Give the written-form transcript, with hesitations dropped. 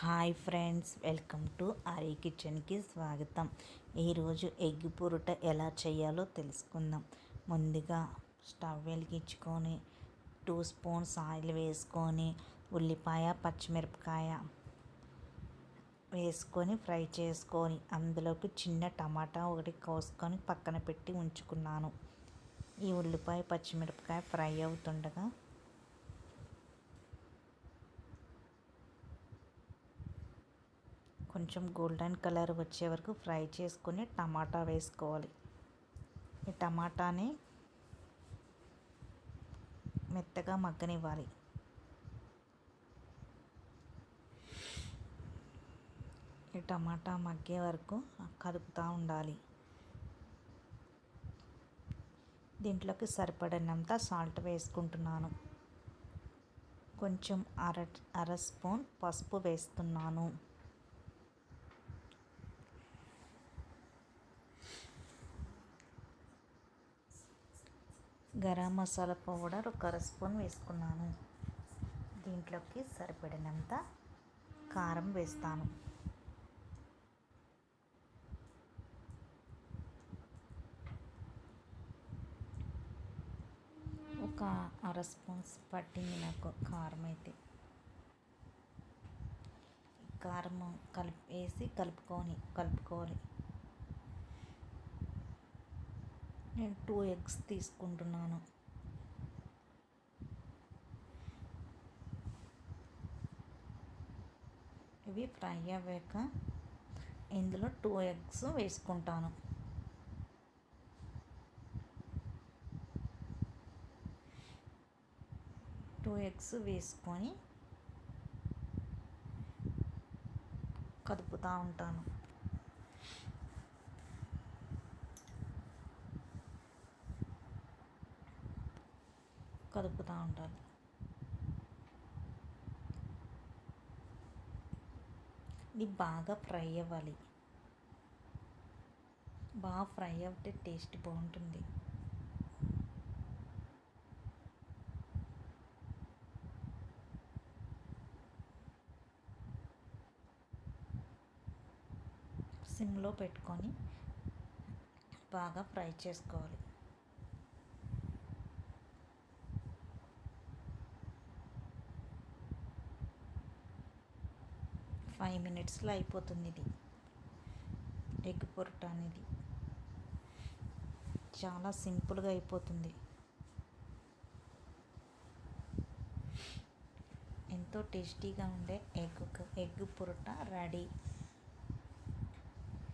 Hi friends, welcome to Arya కిచెన్కి స్వాగతం. ఈరోజు ఎగ్ పొరుట ఎలా చేయాలో తెలుసుకుందాం. ముందుగా స్టవ్ వెలిగించుకొని 2 స్పూన్స్ ఆయిల్ వేసుకొని ఉల్లిపాయ పచ్చిమిరపకాయ వేసుకొని ఫ్రై చేసుకొని అందులోకి చిన్న టమాటా ఒకటి కోసుకొని పక్కన పెట్టి ఉంచుకున్నాను. ఈ ఉల్లిపాయ పచ్చిమిరపకాయ ఫ్రై అవుతుండగా కొంచెం గోల్డెన్ కలర్ వచ్చే వరకు ఫ్రై చేసుకొని టమాటా వేసుకోవాలి. ఈ టమాటాని మెత్తగా మగ్గనివ్వాలి. ఈ టమాటా మగ్గే వరకు కలుపుతూ ఉండాలి. దీంట్లోకి సరిపడినంత సాల్ట్ వేసుకుంటున్నాను. కొంచెం అర స్పూన్ పసుపు వేస్తున్నాను. గరం మసాలా పౌడర్ ఒక అర స్పూన్ వేసుకున్నాను. దీంట్లోకి సరిపడినంత కారం వేస్తాను. ఒక అర స్పూన్ పట్టింది నాకు కారం. అయితే కారం వేసి కలుపుకోవాలి. నేను 2 ఎగ్స్ తీసుకుంటున్నాను. ఇవి ఫ్రై అవ్వాక ఇందులో 2 ఎగ్స్ వేసుకుంటాను. టూ ఎగ్స్ వేసుకొని కదుపుతూ ఉంటాను. కదుపుతూ ఉండాలి. ఇది బాగా ఫ్రై అవ్వాలి. బాగా ఫ్రై అవుతే టేస్ట్ బాగుంటుంది. సిమ్లో పెట్టుకొని బాగా ఫ్రై చేసుకోవాలి. 5 మినిట్స్లో అయిపోతుంది. ఇది ఎగ్ పొరట అనేది చాలా సింపుల్గా అయిపోతుంది. ఎంతో టేస్టీగా ఉండే ఎగ్ పొరట రెడీ.